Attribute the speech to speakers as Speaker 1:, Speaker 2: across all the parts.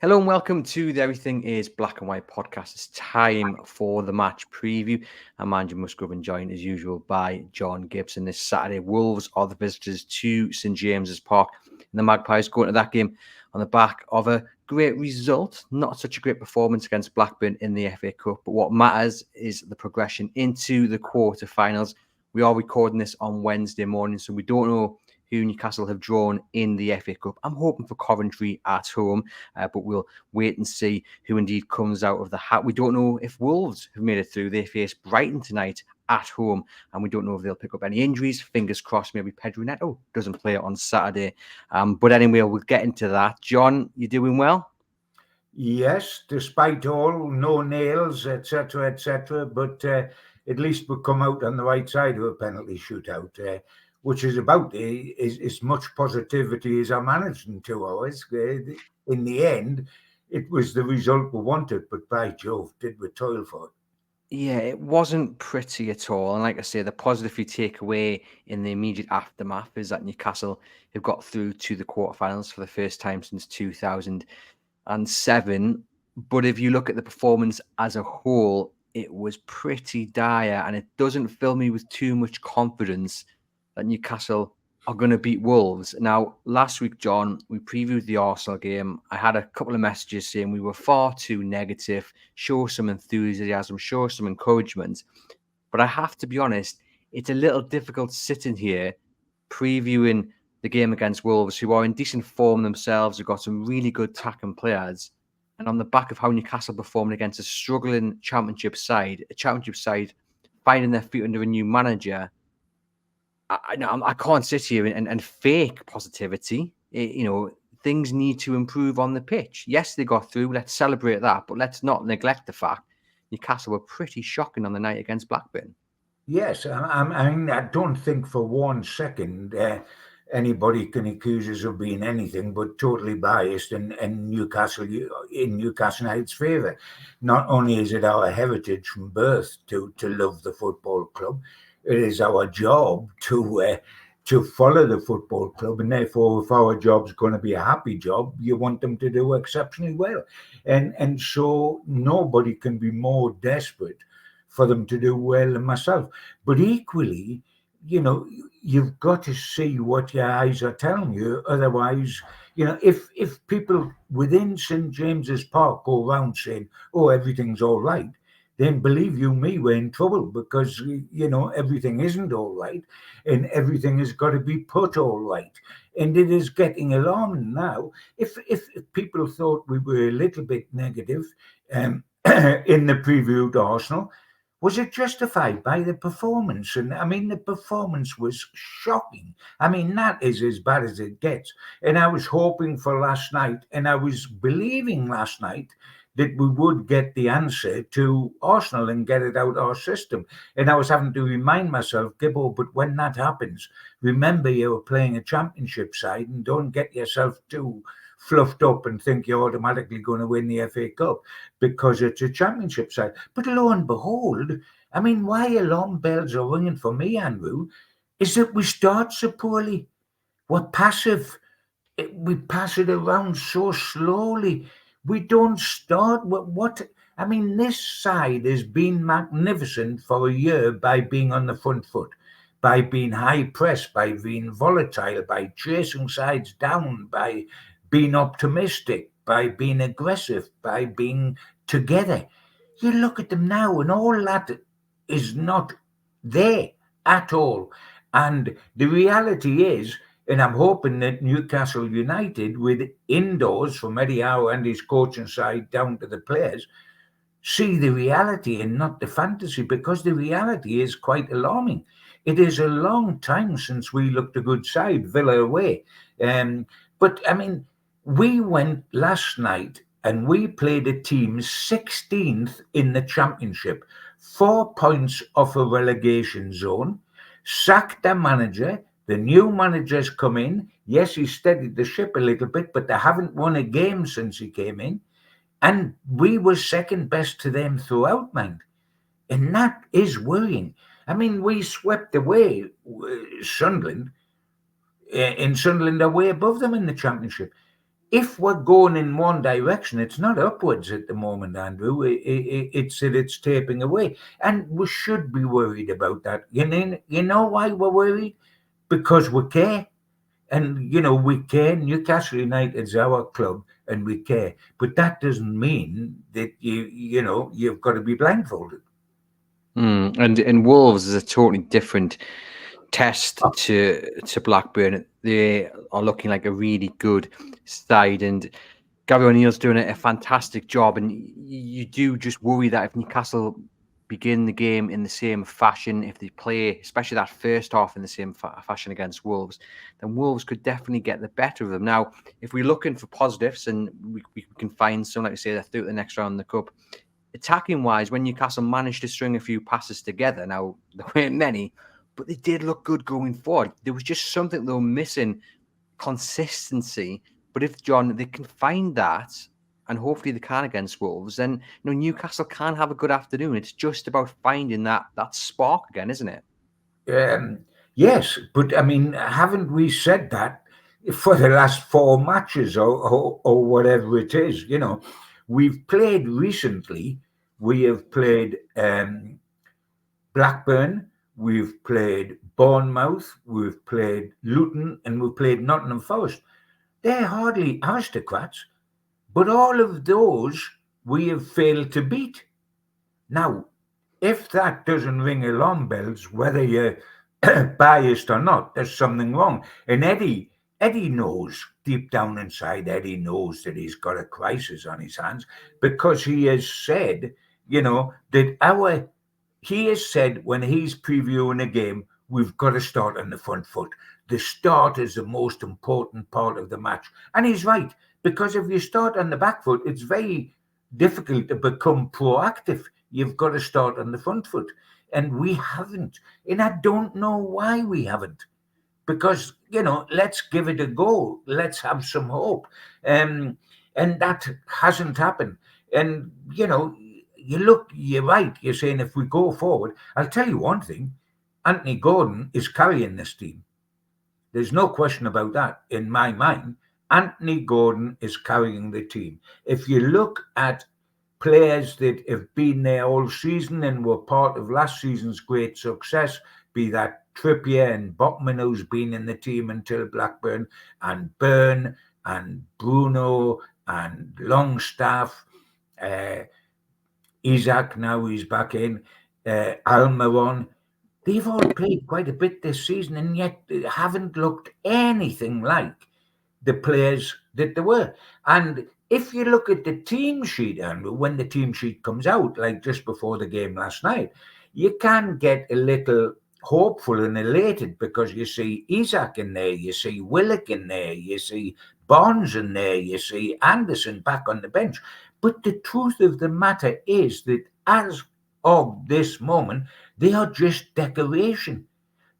Speaker 1: Hello and welcome to the Everything is Black and White podcast. It's time for the match preview. I'm Andrew Musgrove and joined as usual by John Gibson. This Saturday, Wolves are the visitors to St James's Park. And the Magpies go into that game on the back of a great result. Not such a great performance against Blackburn in the FA Cup. But what matters is the progression into the quarterfinals. We are recording this on Wednesday morning, so we don't know who Newcastle have drawn in the FA Cup. I'm hoping for Coventry at home, but we'll wait and see who indeed comes out of the hat. We don't know if Wolves have made it through. They face Brighton tonight at home, and we don't know if they'll pick up any injuries. Fingers crossed, maybe Pedro Neto doesn't play on Saturday. But anyway, we'll get into that. John, you doing well?
Speaker 2: Yes, despite all, no nails, etc., but at least we come out on the right side of a penalty shootout, which is about as much positivity as I managed in 2 hours. In the end, it was the result we wanted, but by Jove, did we toil for it.
Speaker 1: Yeah, it wasn't pretty at all. And like I say, the positive you take away in the immediate aftermath is that Newcastle have got through to the quarterfinals for the first time since 2007. But if you look at the performance as a whole, it was pretty dire, and it doesn't fill me with too much confidence that Newcastle are going to beat Wolves. Now, last week, John, we previewed the Arsenal game. I had a couple of messages saying we were far too negative, show some enthusiasm, show some encouragement. But I have to be honest, it's a little difficult sitting here previewing the game against Wolves, who are in decent form themselves, who've got some really good attacking players. And on the back of how Newcastle performed against a struggling championship side finding their feet under a new manager, I can't sit here and fake positivity. Things need to improve on the pitch. Yes, they got through. Let's celebrate that, but let's not neglect the fact Newcastle were pretty shocking on the night against Blackburn.
Speaker 2: Yes, I don't think for 1 second anybody can accuse us of being anything but totally biased and Newcastle in Newcastle United's favour. Not only is it our heritage from birth to love the football club, it is our job to follow the football club, and therefore, if our job's going to be a happy job, you want them to do exceptionally well, and so nobody can be more desperate for them to do well than myself. But equally, you've got to see what your eyes are telling you. Otherwise, if people within St James's Park go around saying, "Oh, everything's all right," then believe you me, we're in trouble, because everything isn't all right, and everything has got to be put all right. And it is getting alarming now. If people thought we were a little bit negative in the preview to Arsenal, was it justified by the performance? And I mean, the performance was shocking. I mean, that is as bad as it gets. And I was hoping for last night, and I was believing last night that we would get the answer to Arsenal and get it out our system. And I was having to remind myself, Gibbo, but when that happens, remember you're playing a championship side, and don't get yourself too fluffed up and think you're automatically going to win the FA Cup because it's a championship side. But lo and behold, I mean, why alarm bells are ringing for me, Andrew, is that we start so poorly. We're passive. We pass it around so slowly. We don't start. I mean, this side has been magnificent for a year by being on the front foot, by being high press, by being volatile, by chasing sides down, by being optimistic, by being aggressive, by being together. You look at them now, and all that is not there at all. And the reality is, and I'm hoping that Newcastle United, with indoors from Eddie Howe and his coaching side down to the players, see the reality and not the fantasy, because the reality is quite alarming. It is a long time since we looked a good side, Villa away. But I mean, we went last night and we played a team 16th in the championship, 4 points off a relegation zone, sacked their manager. The new manager's come in. Yes, he steadied the ship a little bit, but they haven't won a game since he came in. And we were second best to them throughout, mind. And that is worrying. I mean, we swept away Sunderland, in Sunderland are way above them in the championship. if we're going in one direction, it's not upwards at the moment, Andrew. It's that it's tapering away, and we should be worried about that. You know why we're worried? Because we care, and we care. Newcastle United's our club, and we care. But that doesn't mean that you've got to be blindfolded.
Speaker 1: And Wolves is a totally different test to Blackburn. They are looking like a really good side, and Gary O'Neill's doing a fantastic job. And you do just worry that if Newcastle begin the game in the same fashion, if they play, especially that first half, in the same fashion against Wolves, then Wolves could definitely get the better of them. Now, if we're looking for positives, and we can find some, like we say, they're through the next round in the Cup, attacking wise, when Newcastle managed to string a few passes together, now there weren't many, but they did look good going forward. There was just something they were missing, consistency. But if, John, they can find that, and hopefully they can against Wolves, then Newcastle can have a good afternoon. It's just about finding that spark again, isn't it?
Speaker 2: Yes, but I mean, haven't we said that for the last 4 matches or whatever it is? We've played recently. We have played Blackburn, we've played Bournemouth, we've played Luton, and we've played Nottingham Forest. They're hardly aristocrats, but all of those we have failed to beat. Now, if that doesn't ring alarm bells, whether you're biased or not, there's something wrong. And Eddie knows, deep down inside, Eddie knows that he's got a crisis on his hands, because he has said, that he has said when he's previewing a game, we've got to start on the front foot. The start is the most important part of the match. And he's right, because if you start on the back foot, it's very difficult to become proactive. You've got to start on the front foot. And we haven't. And I don't know why we haven't. Because, let's give it a go. Let's have some hope. And that hasn't happened. And, you're right. You're saying if we go forward, I'll tell you one thing. Anthony Gordon is carrying this team. There's no question about that in my mind. Anthony Gordon is carrying the team. If you look at players that have been there all season and were part of last season's great success, be that Trippier and Botman, who's been in the team until Blackburn, and Byrne and Bruno and Longstaff, Isaac, now he's back in, Almiron. They've all played quite a bit this season, and yet they haven't looked anything like the players that they were. And if you look at the team sheet, Andrew, when the team sheet comes out, like just before the game last night, you can get a little hopeful and elated, because you see Isaac in there, you see Willock in there, you see Barnes in there, you see Anderson back on the bench. But the truth of the matter is that as of this moment, they are just decoration.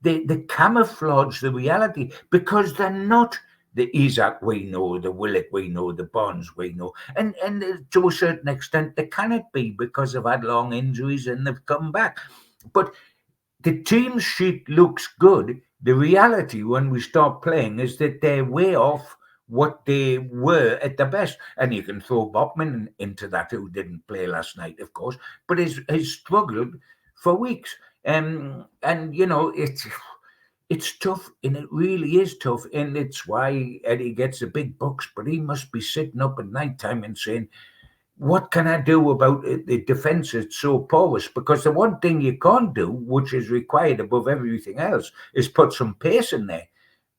Speaker 2: They camouflage the reality, because they're not the Isaac we know, the Willock we know, the Barnes we know. And to a certain extent, they cannot be, because they've had long injuries and they've come back. But the team sheet looks good. The reality when we start playing is that they're way off what they were at the best. And you can throw Botman into that, who didn't play last night, of course, but has struggled for weeks. And it's tough, and it really is tough. And it's why Eddie gets the big bucks, but he must be sitting up at night time and saying, what can I do about the defence? It's so porous. Because the one thing you can't do, which is required above everything else, is put some pace in there,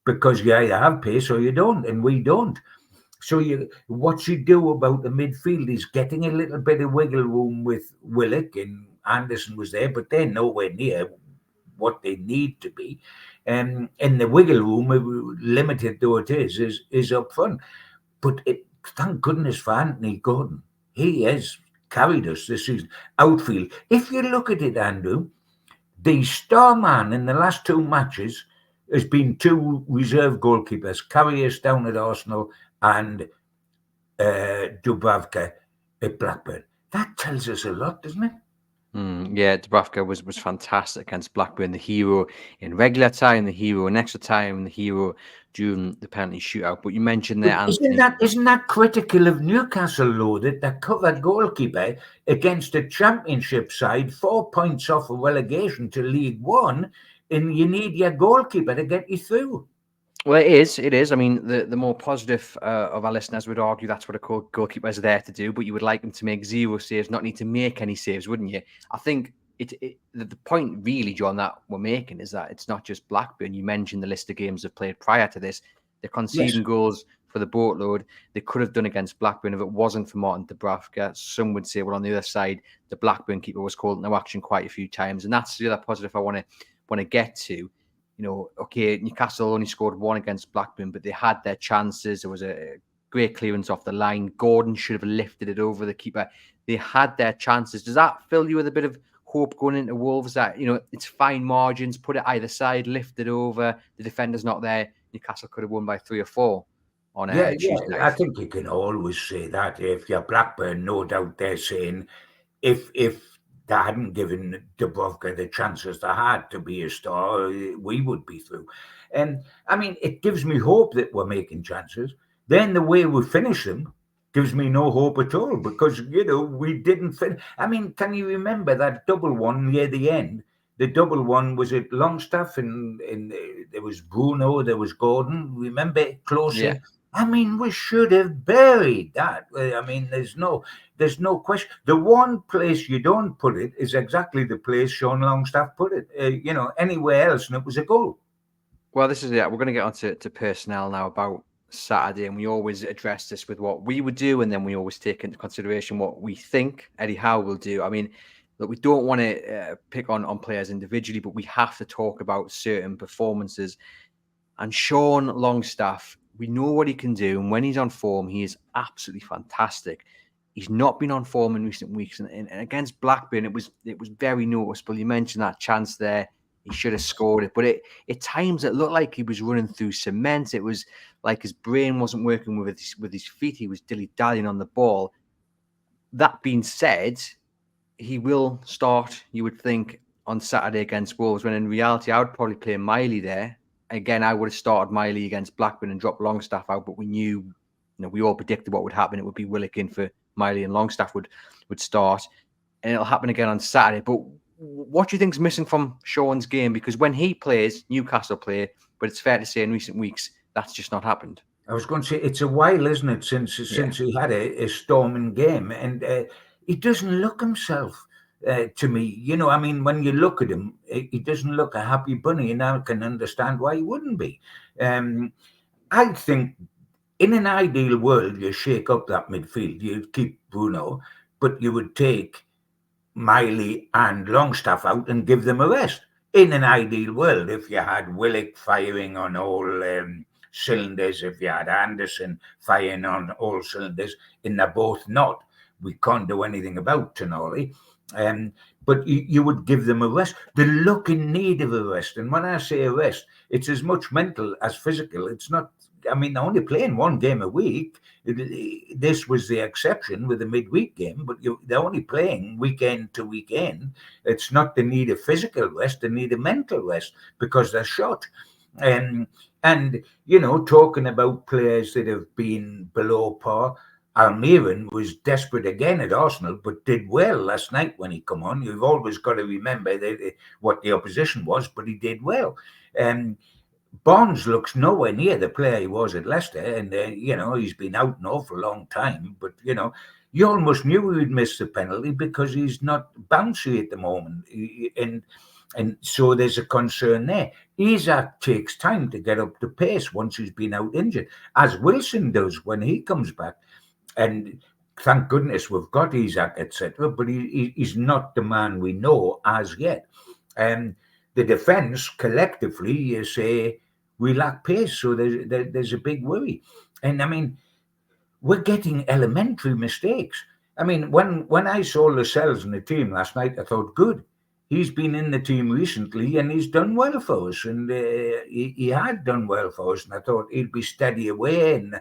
Speaker 2: because you either have pace or you don't, and we don't. So what you do about the midfield is getting a little bit of wiggle room with Willock, and Anderson was there, but they're nowhere near what they need to be. And the wiggle room, limited though it is up front. But thank goodness for Anthony Gordon. He has carried us this season. Outfield, if you look at it, Andrew, the star man in the last 2 matches has been 2 reserve goalkeepers, Carriers down at Arsenal and Dubravka at Blackburn. That tells us a lot, doesn't it?
Speaker 1: Yeah, Dubravka was fantastic against Blackburn. The hero in regular time, the hero in extra time, and the hero during the penalty shootout. But you mentioned there,
Speaker 2: But
Speaker 1: Anthony.
Speaker 2: isn't that critical of Newcastle, though, that the cover goalkeeper against a championship side, 4 points off of relegation to League One, and you need your goalkeeper to get you through?
Speaker 1: Well, it is. It is. I mean, the more positive of our listeners would argue that's what a goalkeeper is there to do. But you would like them to make 0 saves, not need to make any saves, wouldn't you? I think the point really, John, that we're making is that it's not just Blackburn. You mentioned the list of games they've played prior to this. They're
Speaker 2: Yes.
Speaker 1: conceding goals for the boatload. They could have done against Blackburn if it wasn't for Martin Dubravka. Some would say, well, on the other side, the Blackburn keeper was called into action quite a few times, and that's the other positive I want to get to. Okay, Newcastle only scored 1 against Blackburn, but they had their chances. There was a great clearance off the line. Gordon should have lifted it over the keeper. They had their chances. Does that fill you with a bit of hope going into Wolves that, it's fine margins, put it either side, lift it over, the defender's not there, Newcastle could have won by 3 or 4 on
Speaker 2: Yeah,
Speaker 1: Tuesday
Speaker 2: I
Speaker 1: night?
Speaker 2: think you can always say that. If you're Blackburn, no doubt they're saying if they hadn't given Dubrovka the chances they had to be a star, we would be through. And I mean, it gives me hope that we're making chances. Then the way we finish them gives me no hope at all because we didn't finish. I mean, can you remember that double one near the end? The double one was at Longstaff, and there was Bruno, there was Gordon. Remember
Speaker 1: Yeah.
Speaker 2: closer. I mean, we should have buried that. I mean, there's no question. The one place you don't put it is exactly the place Sean Longstaff put it. Anywhere else, and it was a goal.
Speaker 1: Well, this is it. We're going to get on to personnel now about Saturday, and we always address this with what we would do, and then we always take into consideration what we think Eddie Howe will do. I mean, look, we don't want to pick on players individually, but we have to talk about certain performances. And Sean Longstaff, we know what he can do, and when he's on form, he is absolutely fantastic. He's not been on form in recent weeks, and against Blackburn, it was very noticeable. You mentioned that chance there; he should have scored it, but at times it looked like he was running through cement. It was like his brain wasn't working with his feet. He was dilly-dallying on the ball. That being said, he will start, you would think, on Saturday against Wolves, when in reality, I would probably play Miley there. Again, I would have started Miley against Blackburn and dropped Longstaff out, but we knew, we all predicted what would happen. It would be Willock in for Miley and Longstaff would start. And it'll happen again on Saturday. But what do you think is missing from Sean's game? Because when he plays, Newcastle play, but it's fair to say in recent weeks, that's just not happened.
Speaker 2: I was going to say it's a while, isn't it, since he had a storming game, and he doesn't look himself. To me, I mean, when you look at him, he doesn't look a happy bunny, and I can understand why he wouldn't be. I think in an ideal world, you shake up that midfield. You'd keep Bruno, but you would take Miley and Longstaff out and give them a rest. In an ideal world, if you had Willock firing on all cylinders, if you had Anderson firing on all cylinders, and they're both not, we can't do anything about Tonali. But you would give them a rest. They look in need of a rest. And when I say a rest, it's as much mental as physical. It's not, I mean, they're only playing one game a week. This was the exception with the midweek game, but they're only playing weekend to weekend. It's not the need of physical rest, they need a mental rest because they're shot. And, talking about players that have been below par, Almiron was desperate again at Arsenal, but did well last night when he come on. You've always got to remember what the opposition was, but he did well. Bonds looks nowhere near the player he was at Leicester, and he's been out an awful long time. But you almost knew he would miss the penalty because he's not bouncy at the moment, and so there's a concern there. Isak takes time to get up to pace once he's been out injured, as Wilson does when he comes back. And thank goodness we've got Isak, etc. But he's not the man we know as yet. The defence collectively, you say, we lack pace, so there's a big worry. And I mean, we're getting elementary mistakes. I mean, when I saw Lascelles in the team last night, I thought, good. He's been in the team recently and he's done well for us. And he had done well for us. And I thought he'd be steady away. And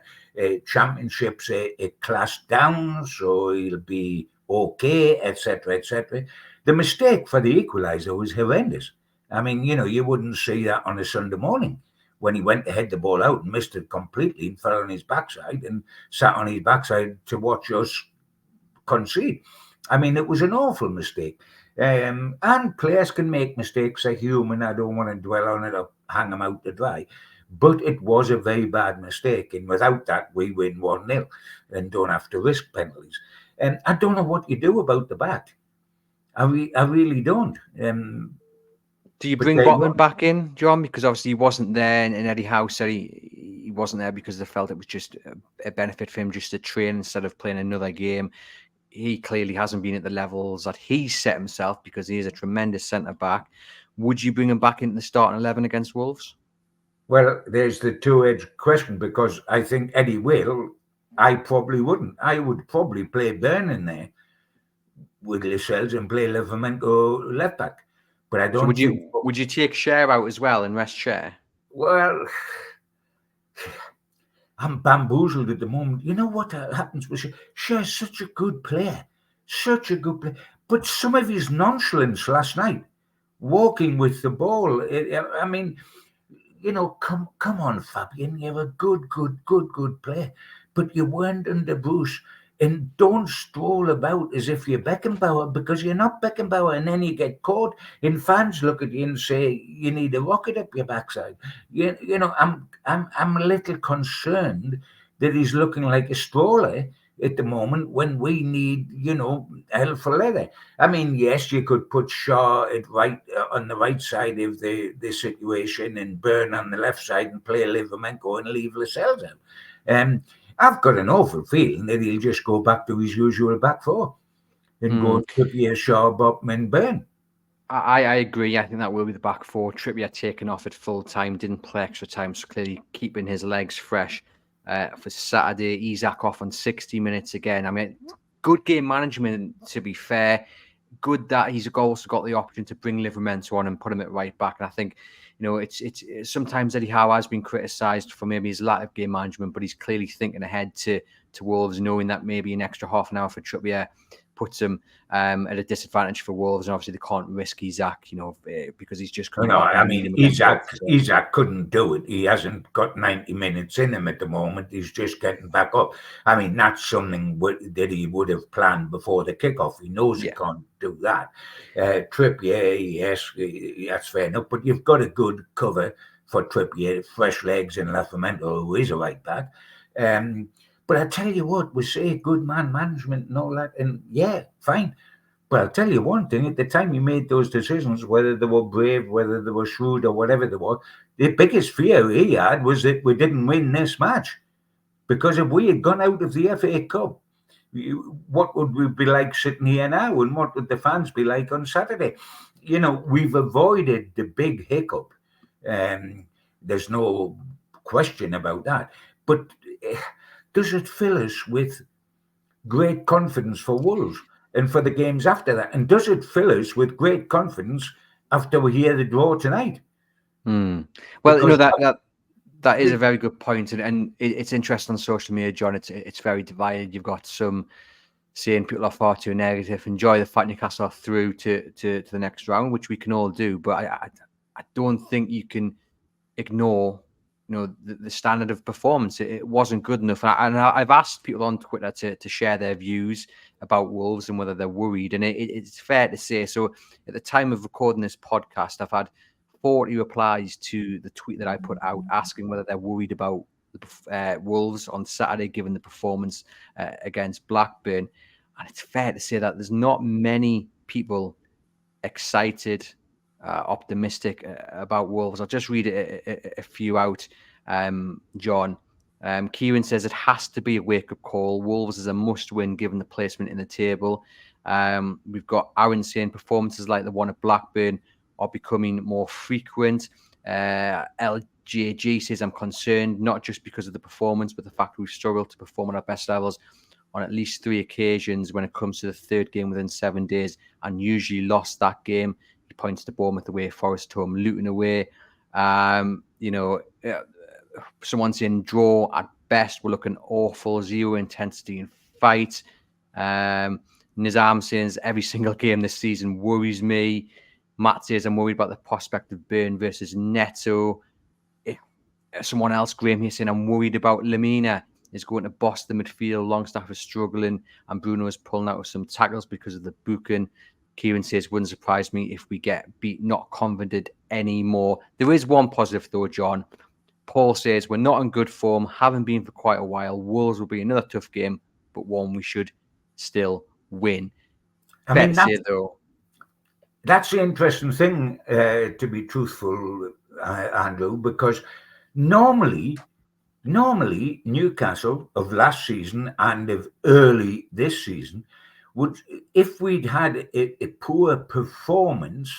Speaker 2: championships a class down, so he'll be okay, etc., etc. The mistake for the equaliser was horrendous. I mean, you wouldn't see that on a Sunday morning when he went to head the ball out and missed it completely and fell on his backside and sat on his backside to watch us concede. I mean, it was an awful mistake. And players can make mistakes. They're human. I don't want to dwell on it or hang them out to dry. But it was a very bad mistake. And without that, we win 1-0 and don't have to risk penalties. And I don't know what you do about the back. I really don't.
Speaker 1: Do you bring Botman back in, John? Because obviously he wasn't there, and Eddie Howe said he wasn't there because they felt it was just a benefit for him just to train instead of playing another game. He clearly hasn't been at the levels that he's set himself because he is a tremendous centre-back. Would you bring him back into the starting 11 against Wolves?
Speaker 2: Well, there's the two-edged question because I think Eddie will. I probably wouldn't. I would probably play Burn in there with Lascelles and play Livramento left back. But I don't.
Speaker 1: So would you take Cher out as well and rest Cher?
Speaker 2: Well, I'm bamboozled at the moment. You know what happens with Cher? Cher's such a good player, But some of his nonchalance last night, walking with the ball. I mean, come on, Fabian. You're a good player, but you weren't under Bruce. And don't stroll about as if you're Beckenbauer because you're not Beckenbauer, and then you get caught. And fans look at you and say you need a rocket up your backside. I'm a little concerned that he's looking like a stroller at the moment when we need, hell for leather. I mean, yes, you could put Shaw on the right side of the situation and Burn on the left side and play Livramento and leave Lascelles out. I've got an awful feeling that he'll just go back to his usual back four and go Trippier, Shaw, Botman, Burn.
Speaker 1: I agree. I think that will be the back four. Trippier taken off at full time, didn't play extra time, so clearly keeping his legs fresh for Saturday. Isak off on 60 minutes again. I mean, good game management, to be fair. Good that he's also got the option to bring Livramento on and put him at right back. And I think, it's sometimes Eddie Howe has been criticised for maybe his lack of game management, but he's clearly thinking ahead to Wolves, knowing that maybe an extra half an hour for Trippier puts him at a disadvantage for Wolves, and obviously they can't risk Isak, because he's just coming back.
Speaker 2: I mean, Isak couldn't do it. He hasn't got 90 minutes in him at the moment. He's just getting back up. I mean, that's something that he would have planned before the kickoff. He knows he can't do that. Trippier, yes, that's fair enough. But you've got a good cover for Trippier, fresh legs and Livramento, who is a right back. But I tell you what, we say good man management and all that, and yeah, fine. But I'll tell you one thing, at the time he made those decisions, whether they were brave, whether they were shrewd or whatever they were, the biggest fear he had was that we didn't win this match. Because if we had gone out of the FA Cup, what would we be like sitting here now? And what would the fans be like on Saturday? We've avoided the big hiccup. There's no question about that. But does it fill us with great confidence for Wolves and for the games after that? And does it fill us with great confidence after we hear the draw tonight?
Speaker 1: Well, that is a very good point, and it's interesting on social media, John. It's very divided. You've got some saying people are far too negative, enjoy the fact Newcastle are through to the next round, which we can all do. But I don't think you can ignore the standard of performance. It wasn't good enough. And I've asked people on Twitter to share their views about Wolves and whether they're worried. And it's fair to say, so at the time of recording this podcast, I've had 40 replies to the tweet that I put out asking whether they're worried about the Wolves on Saturday, given the performance against Blackburn. And it's fair to say that there's not many people excited, optimistic about Wolves. I'll just read a few out, John. Kieran says it has to be a wake-up call. Wolves is a must-win given the placement in the table. We've got Aaron saying performances like the one at Blackburn are becoming more frequent. LJG says I'm concerned not just because of the performance, but the fact we've struggled to perform at our best levels on at least 3 occasions when it comes to the third game within 7 days, and usually lost that game. He points to Bournemouth away, Forest home, Luton away. Someone saying draw at best. We're looking awful, zero intensity in fight. Nizam says every single game this season worries me. Matt says I'm worried about the prospect of Burn versus Neto. Someone else, Graham, here saying I'm worried about Lamina is going to boss the midfield. Longstaff is struggling and Bruno is pulling out of some tackles because of the booking. Kieran says, wouldn't surprise me if we get beat, not confident anymore. There is one positive though, John. Paul says, we're not in good form, haven't been for quite a while. Wolves will be another tough game, but one we should still win.
Speaker 2: I mean,
Speaker 1: that's
Speaker 2: the interesting thing, to be truthful, Andrew, because normally Newcastle of last season and of early this season would, if we'd had a poor performance,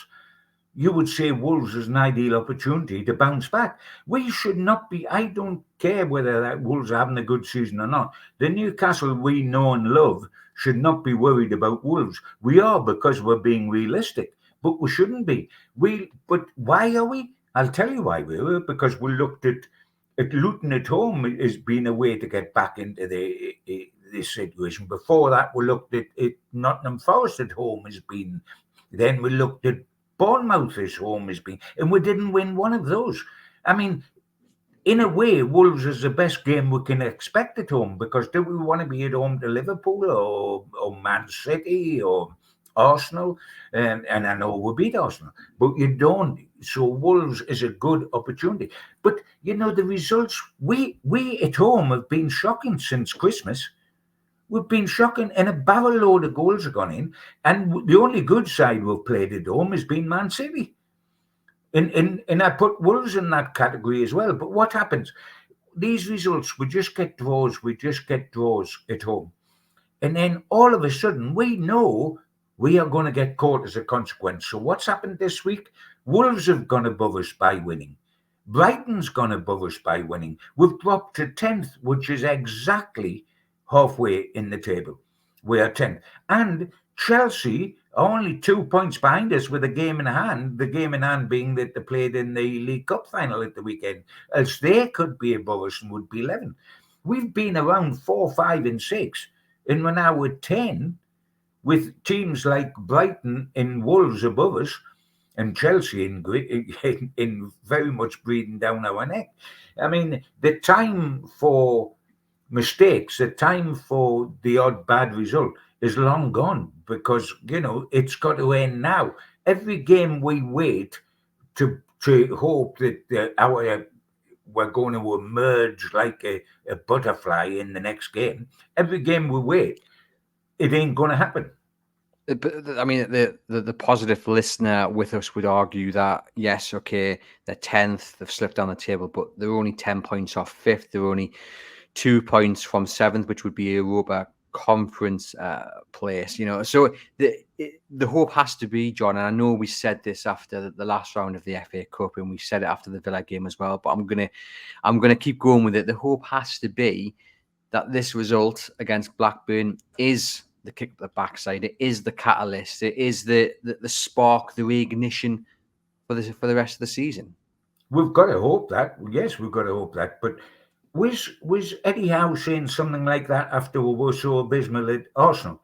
Speaker 2: you would say Wolves is an ideal opportunity to bounce back. We should not be, I don't care whether that Wolves are having a good season or not. The Newcastle we know and love should not be worried about Wolves. We are, because we're being realistic, but we shouldn't be. But why are we? I'll tell you why we were, because we looked at Luton at home as being a way to get back into this situation. Before that, we looked at Nottingham Forest at home as being, then we looked at Bournemouth as home as being, and we didn't win one of those. I mean, in a way, Wolves is the best game we can expect at home, because do we want to be at home to Liverpool or Man City or Arsenal? And I know we beat Arsenal, but you don't. So Wolves is a good opportunity. But, the results, we at home have been shocking since Christmas. We've been shocking, and a barrel load of goals have gone in. And the only good side we've played at home has been Man City. And I put Wolves in that category as well. But what happens? These results, we just get draws at home. And then all of a sudden, we know we are going to get caught as a consequence. So what's happened this week? Wolves have gone above us by winning. Brighton's gone above us by winning. We've dropped to 10th, which is exactly halfway in the table. We are 10th. And Chelsea are only 2 points behind us with a game in hand, the game in hand being that they played in the League Cup final at the weekend, else they could be above us and would be 11. We've been around 4, 5 and 6, and we're now at 10 with teams like Brighton and Wolves above us and Chelsea in very much breathing down our neck. I mean, the time for mistakes, the time for the odd bad result is long gone, because it's got to end now. Every game we wait to hope that we're going to emerge like a butterfly in the next game. Every game we wait, it ain't going to happen.
Speaker 1: But I mean, the positive listener with us would argue that, yes, okay, they're 10th, they've slipped down the table, but they're only 10 points off 5th. They're only 2 points from 7th, which would be a Europa Conference place. So the hope has to be, John, and I know we said this after the last round of the FA Cup, and we said it after the Villa game as well, but I'm gonna keep going with it. The hope has to be that this result against Blackburn is the kick up the backside. It is the catalyst. It is the spark, the reignition for the rest of the season.
Speaker 2: We've got to hope that. Yes, we've got to hope that. But was Eddie Howe saying something like that after we were so abysmal at Arsenal,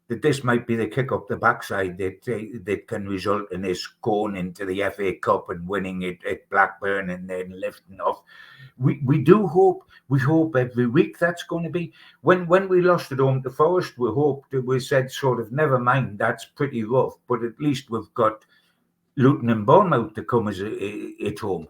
Speaker 2: that this might be the kick up the backside that can result in us going into the FA Cup and winning it at Blackburn and then lifting off? We do hope. We hope every week that's going to be. When we lost at home to Forest, we said sort of, never mind, that's pretty rough, but at least we've got Luton and Bournemouth to come at home.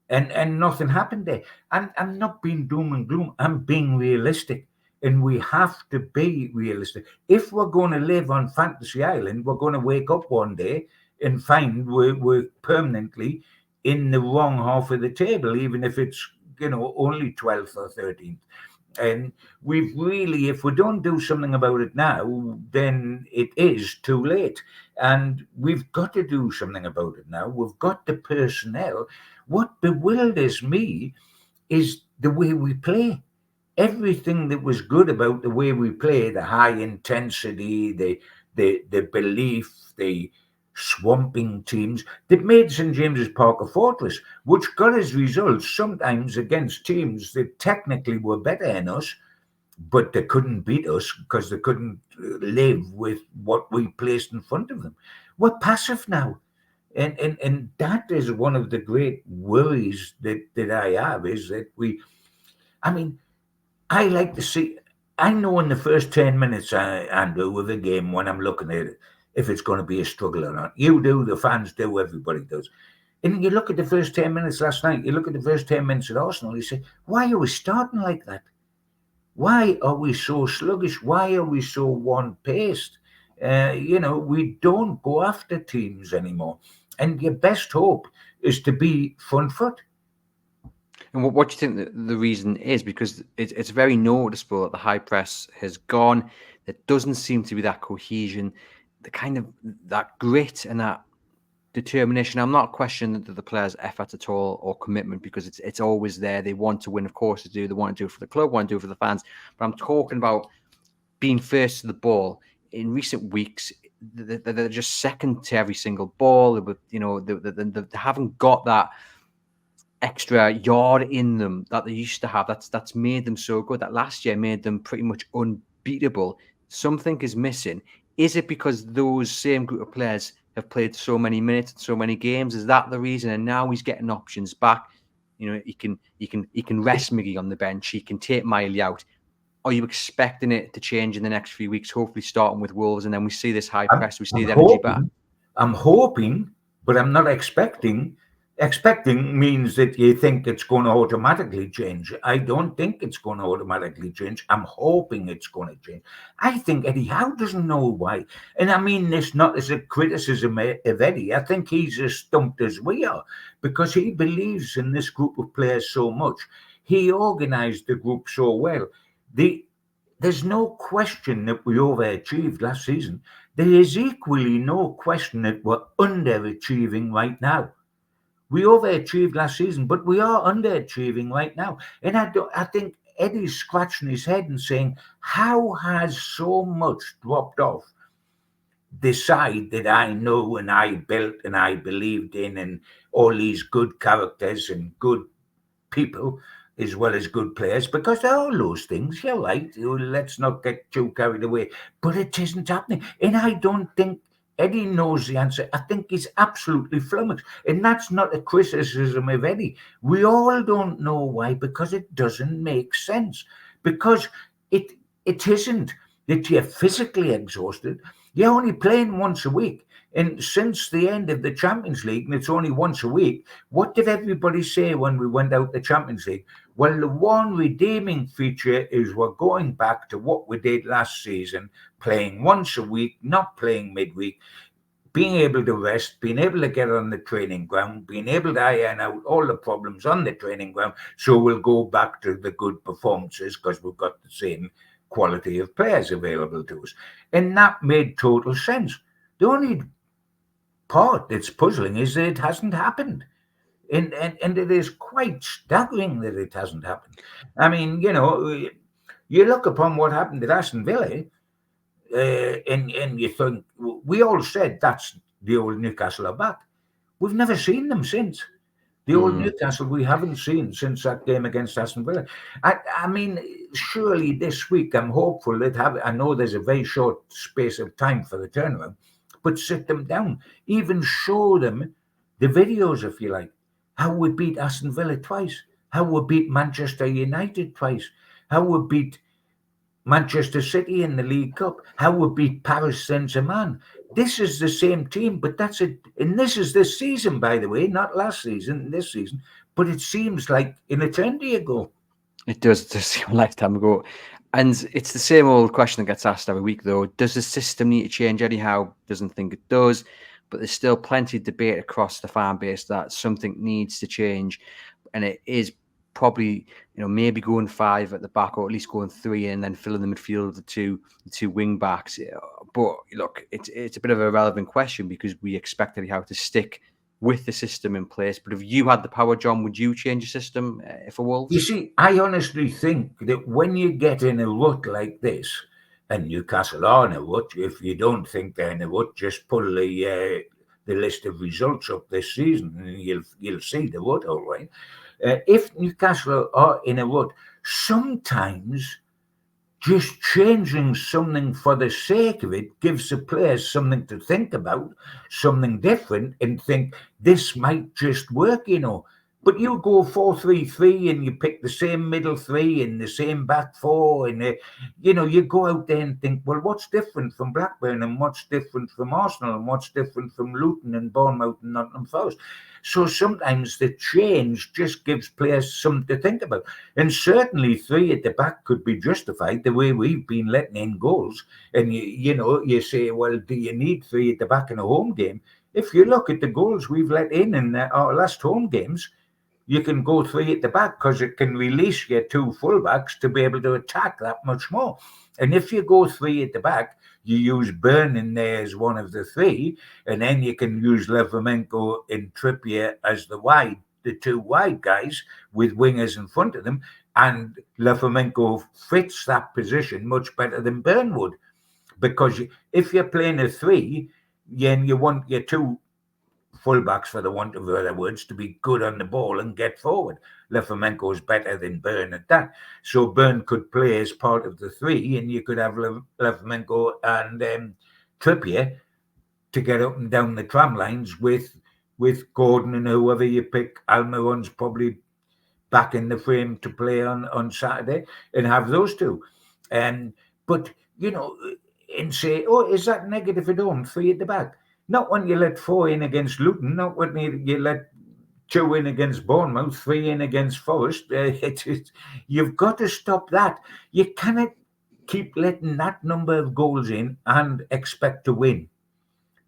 Speaker 2: And nothing happened there. And I'm not being doom and gloom. I'm being realistic. And we have to be realistic. If we're going to live on Fantasy Island, we're going to wake up one day and find we're permanently in the wrong half of the table, even if it's only 12th or 13th. And we've really, if we don't do something about it now, then it is too late. And we've got to do something about it now. We've got the personnel. What bewilders me is the way we play. Everything that was good about the way we play, the high intensity, the belief, the swamping teams that made St James's Park a fortress, which got us results sometimes against teams that technically were better than us, but they couldn't beat us because they couldn't live with what we placed in front of them. We're passive now. And that is one of the great worries that I have, is that I like to see. I know in the first 10 minutes, Andrew, with a game, when I'm looking at it, if it's going to be a struggle or not. You do, the fans do, everybody does. And you look at the first 10 minutes last night, you look at the first 10 minutes at Arsenal, you say, why are we starting like that? Why are we so sluggish? Why are we so one-paced? We don't go after teams anymore. And your best hope is to be front foot.
Speaker 1: And what do you think the reason is? Because it's very noticeable that the high press has gone. There doesn't seem to be that cohesion, the kind of that grit and that determination. I'm not questioning the players' effort at all or commitment, because it's always there. They want to win, of course they do. They want to do it for the club, want to do it for the fans. But I'm talking about being first to the ball. In recent weeks, they're just second to every single ball. But they haven't got that extra yard in them that they used to have. That's made them so good. That last year made them pretty much unbeatable. Something is missing. Is it because those same group of players have played so many minutes and so many games? Is that the reason? And now he's getting options back. He can rest Miggy on the bench. He can take Miley out. Are you expecting it to change in the next few weeks? Hopefully, starting with Wolves, and then we see this high press. We see the energy back.
Speaker 2: I'm hoping, but I'm not expecting. Expecting means that you think it's going to automatically change. I don't think it's going to automatically change. I'm hoping it's going to change. I think Eddie Howe doesn't know why. And I mean this not as a criticism of Eddie. I think he's as stumped as we are, because he believes in this group of players so much. He organised the group so well. There's no question that we overachieved last season. There is equally no question that we're underachieving right now. We overachieved last season, but we are underachieving right now. And I think Eddie's scratching his head and saying, how has so much dropped off the side that I know and I built and I believed in, and all these good characters and good people as well as good players? Because they're all those things. You're right. Let's not get too carried away. But it isn't happening. And I don't think Eddie knows the answer. I think he's absolutely flummoxed. And that's not a criticism of Eddie. We all don't know why, because it doesn't make sense. Because it isn't that you're physically exhausted. You're only playing once a week. And since the end of the Champions League, and it's only once a week, what did everybody say when we went out the Champions League? Well, the one redeeming feature is we're going back to what we did last season, playing once a week, not playing midweek, being able to rest, being able to get on the training ground, being able to iron out all the problems on the training ground. So we'll go back to the good performances because we've got the same quality of players available to us. And that made total sense. The only part that's puzzling is that it hasn't happened. And it is quite staggering that it hasn't happened. I mean, you look upon what happened at Aston Villa, and you think, we all said that's the old Newcastle are back. We've never seen them since. The old Newcastle we haven't seen since that game against Aston Villa. I mean, surely this week I'm hopeful that I know there's a very short space of time for the turnaround, but sit them down, even show them the videos, if you like. How we beat Aston Villa twice, how we beat Manchester United twice, how we beat Manchester City in the League Cup, how we beat Paris Saint-Germain. This is the same team, but that's it. And this is this season, by the way, not last season, this season. But it seems like an eternity ago.
Speaker 1: It does seem a lifetime ago. And it's the same old question that gets asked every week, though. Does the system need to change? Eddie Howe doesn't think it does, but there's still plenty of debate across the fan base that something needs to change. And it is probably, maybe going 5 at the back, or at least going 3 and then filling the midfield with the two wing backs. But look, it's a bit of a relevant question because we expect Eddie Howe to stick with the system in place. But if you had the power, John, would you change the system for Wolves?
Speaker 2: You see, I honestly think that when you get in a rut like this, and Newcastle are in a rut, if you don't think they're in a rut, just pull the list of results up this season and you'll see the rut, all right. If Newcastle are in a rut, sometimes just changing something for the sake of it gives the players something to think about, something different, and think this might just work, But you go 4-3-3 and you pick the same middle three and the same back four, and you go out there and think, well, what's different from Blackburn and what's different from Arsenal and what's different from Luton and Bournemouth and Nottingham Forest? So sometimes the change just gives players something to think about. And certainly 3 at the back could be justified the way we've been letting in goals. And you say, well, do you need 3 at the back in a home game? If you look at the goals we've let in our last home games, you can go 3 at the back because it can release your 2 fullbacks to be able to attack that much more. And if you go 3 at the back, you use Burn in there as one of the 3, and then you can use Levermenko and Trippier as the 2 wide guys with wingers in front of them. And Levermenko fits that position much better than Burn would, because if you're playing a 3, then you want your 2 fullbacks, for the want of other words, to be good on the ball and get forward. Levermenko is better than Burn at that. So Burn could play as part of the 3, and you could have Levermenko and Trippier to get up and down the tram lines with Gordon and whoever you pick. Almiron's probably back in the frame to play on Saturday, and have those 2. But, and say, oh, is that negative at home? 3 at the back. Not when you let 4 in against Luton, not when you let 2 in against Bournemouth, 3 in against Forest. You've got to stop that. You cannot keep letting that number of goals in and expect to win,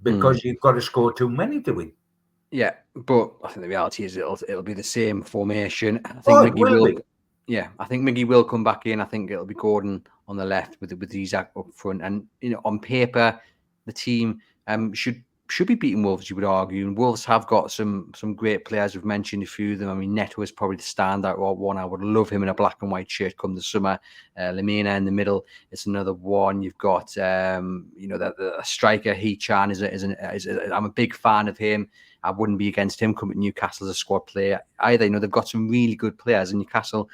Speaker 2: because you've got to score too many to win.
Speaker 1: Yeah, but I think the reality is it'll be the same formation. I think I think Miggy will come back in. I think it'll be Gordon on the left with Isaac up front. And on paper, the team should be beating Wolves, you would argue. And Wolves have got some great players. We've mentioned a few of them. I mean, Neto is probably the standout one. I would love him in a black and white shirt come the summer. Lemina in the middle is another one. You've got the striker He-Chan I'm a big fan of him. I wouldn't be against him coming to Newcastle as a squad player either. They've got some really good players, and Newcastle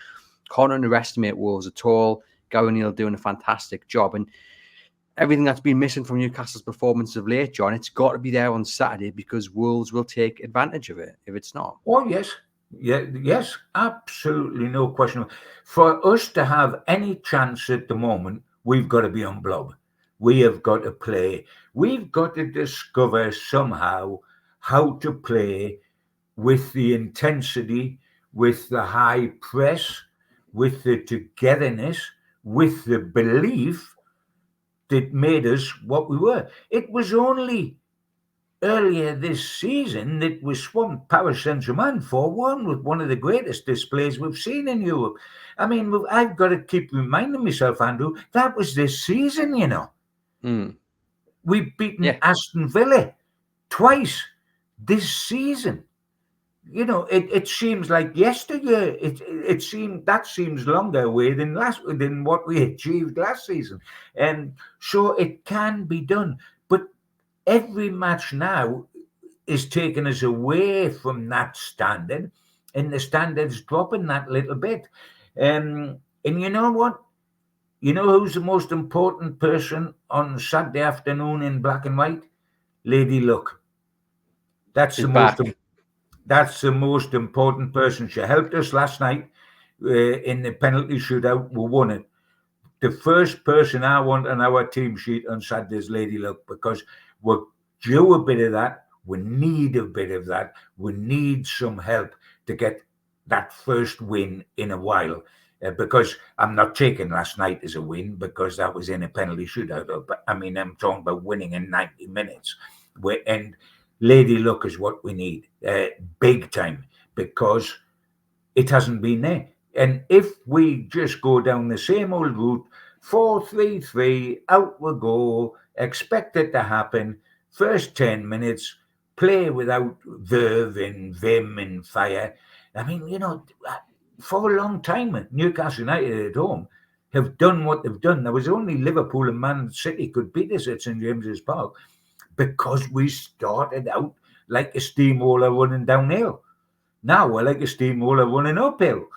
Speaker 1: can't underestimate Wolves at all. Gary O'Neill doing a fantastic job, and everything that's been missing from Newcastle's performance of late, John, it's got to be there on Saturday, because Wolves will take advantage of it if it's not.
Speaker 2: Oh, yes. Yes, absolutely, no question. For us to have any chance at the moment, we've got to be on blob. We have got to play. We've got to discover somehow how to play with the intensity, with the high press, with the togetherness, with the belief that made us what we were. It was only earlier this season that we swamped Paris Saint-Germain 4-1 with one of the greatest displays we've seen in Europe. I mean, I've got to keep reminding myself, Andrew, that was this season, We've beaten Aston Villa twice this season. It seems like yesterday. It seems longer away than what we achieved last season, and so it can be done. But every match now is taking us away from that standard, and the standard's dropping that little bit. And you know what? You know who's the most important person on Saturday afternoon in black and white? Lady Luck. That's the most important person. She helped us last night in the penalty shootout. We won it. The first person I want on our team sheet on Saturday is Lady Luck, because we're due a bit of that. We need a bit of that. We need some help to get that first win in a while. Because I'm not taking last night as a win, because that was in a penalty shootout. But I mean, I'm talking about winning in 90 minutes. And Lady Luck is what we need, big time, because it hasn't been there. And if we just go down the same old route, 4-3-3, out we go, expect it to happen, first 10 minutes, play without verve and vim and fire. I mean, for a long time, Newcastle United at home have done what they've done. There was only Liverpool and Man City could beat us at St James's Park, because we started out like a steamroller running downhill. Now we're like a steamroller running uphill.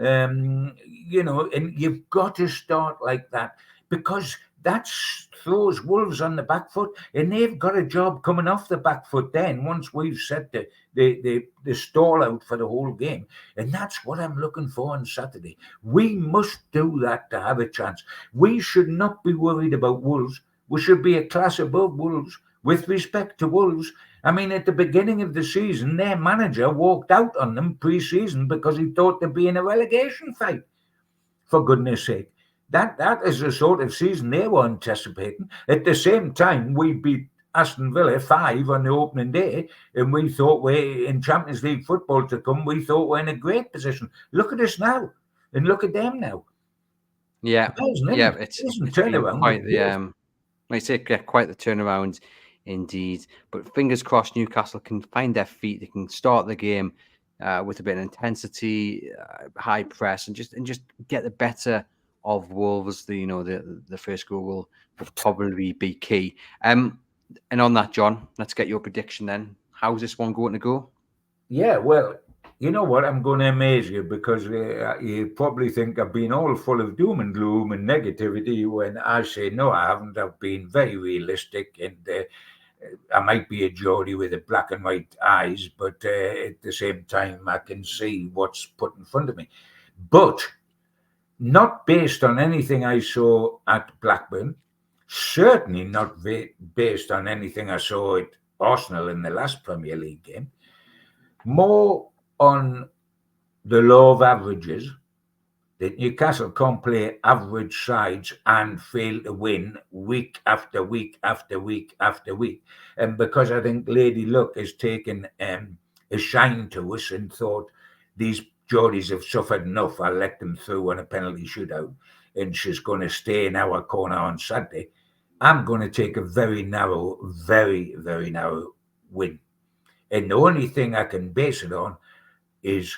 Speaker 2: And you've got to start like that, because that throws Wolves on the back foot, and they've got a job coming off the back foot then once we've set the stall out for the whole game. And that's what I'm looking for on Saturday. We must do that to have a chance. We should not be worried about Wolves. We should be a class above Wolves with respect to Wolves. I mean, at the beginning of the season, their manager walked out on them pre-season because he thought they'd be in a relegation fight. For goodness sake. That is the sort of season they were anticipating. At the same time, we beat Aston Villa 5 on the opening day, and we thought we're in Champions League football to come. We thought we're in a great position. Look at us now, and look at them now.
Speaker 1: Yeah, it's been quite the quite the turnaround indeed. But fingers crossed, Newcastle can find their feet. They can start the game with a bit of intensity, high press, and just get the better of Wolves. The first goal will probably be key. And on that, John, let's get your prediction then. How's this one going to go?
Speaker 2: Yeah, well, you know what? I'm going to amaze you, because you probably think I've been all full of doom and gloom and negativity when I say no, I haven't. I've been very realistic, and I might be a Geordie with a black and white eyes, but at the same time, I can see what's put in front of me. But not based on anything I saw at Blackburn, certainly not based on anything I saw at Arsenal in the last Premier League game, more on the law of averages, that Newcastle can't play average sides and fail to win week after week after week after week. And because I think Lady Luck has taken a shine to us and thought these Geordies have suffered enough, I'll let them through on a penalty shootout, and she's going to stay in our corner on Saturday, I'm going to take a very narrow, very, very narrow win. And the only thing I can base it on is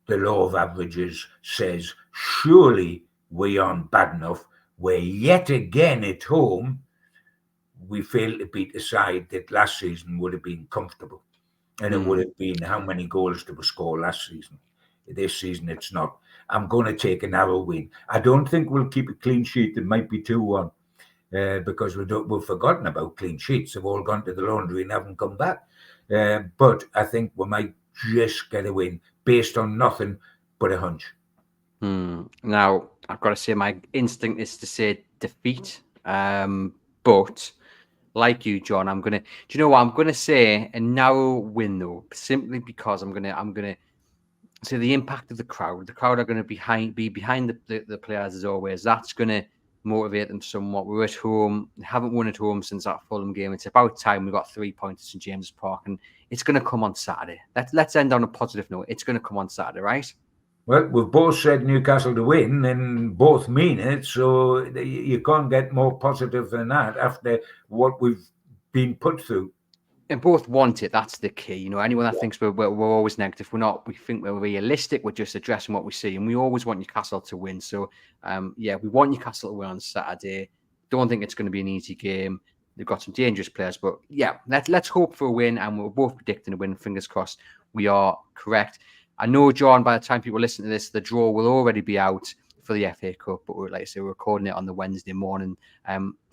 Speaker 2: the law of averages says, surely we aren't bad enough, where yet again at home we failed to beat a side that last season would have been comfortable. And it would have been how many goals did we score last season. This season it's not. I'm going to take a narrow win. I don't think we'll keep a clean sheet. It might be 2-1 because we've forgotten about clean sheets. They've all gone to the laundry and haven't come back. But I think we might just get a win based on nothing but a hunch.
Speaker 1: Now, I've got to say my instinct is to say defeat. But like you, John, I'm gonna. Do you know what? I'm gonna say a narrow win though, simply because I'm gonna say the impact of the crowd. The crowd are going to be behind the players as always. That's going to motivate them somewhat. We're at home, haven't won at home since that Fulham game. It's about time we got 3 points at St James's Park, and it's going to come on Saturday. Let's end on a positive note. It's going to come on Saturday, right?
Speaker 2: Well, we've both said Newcastle to win, and both mean it. So you can't get more positive than that after what we've been put through.
Speaker 1: And both want it. That's the key. You know, anyone that thinks we're always negative, we're not. We think we're realistic. We're just addressing what we see, and we always want Newcastle to win. So, we want Newcastle to win on Saturday. Don't think it's going to be an easy game. They've got some dangerous players, but let's hope for a win. And we're both predicting a win. Fingers crossed, we are correct. I know, John. By the time people listen to this, the draw will already be out for the FA Cup. But like I say, we're recording it on the Wednesday morning.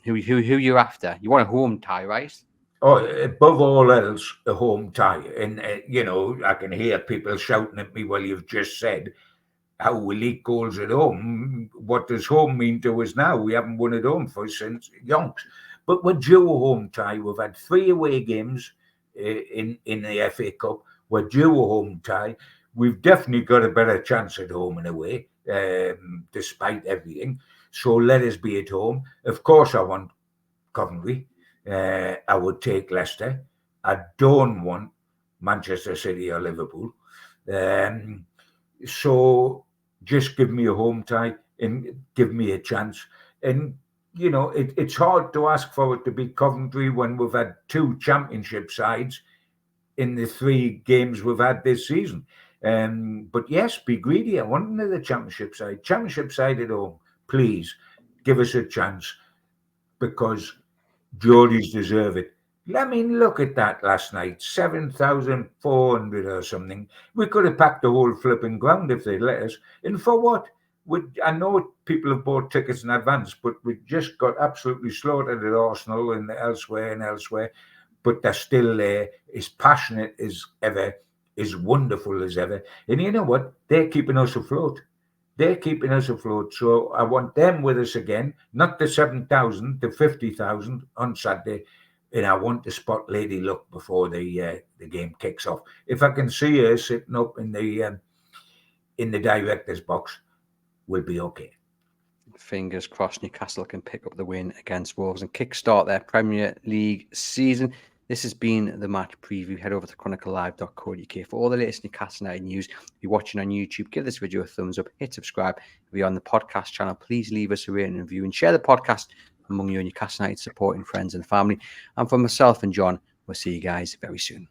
Speaker 1: Who you're after? You want a home tie, right?
Speaker 2: Oh, above all else, a home tie. And, I can hear people shouting at me, well, you've just said how we leak goals at home. What does home mean to us now? We haven't won at home since Yonks. But we're due a home tie. We've had 3 away games in the FA Cup. We're due a home tie. We've definitely got a better chance at home and away, despite everything. So let us be at home. Of course, I want Coventry. I would take Leicester. I don't want Manchester City or Liverpool. So just give me a home tie and give me a chance. And, it's hard to ask for it to be Coventry when we've had 2 championship sides in the 3 games we've had this season. But yes, be greedy. I want another championship side. Championship side at home. Please give us a chance, because Geordies deserve it. I mean, look at that last night, 7,400 or something. We could have packed the whole flipping ground if they'd let us. And for what? I know people have bought tickets in advance, but we just got absolutely slaughtered at Arsenal and elsewhere. But they're still there, as passionate as ever, as wonderful as ever. And you know what? They're keeping us afloat. They're keeping us afloat. So I want them with us again, not the 7,000, the 50,000 on Saturday. And I want to spot Lady Luck before the game kicks off. If I can see her sitting up in the director's box, we'll be okay.
Speaker 1: Fingers crossed Newcastle can pick up the win against Wolves and kickstart their Premier League season. This has been the match preview. Head over to chroniclelive.co.uk for all the latest Newcastle United news. If you're watching on YouTube, give this video a thumbs up, hit subscribe. If you're on the podcast channel, please leave us a rating and review and share the podcast among your Newcastle United supporting friends and family. And for myself and John, we'll see you guys very soon.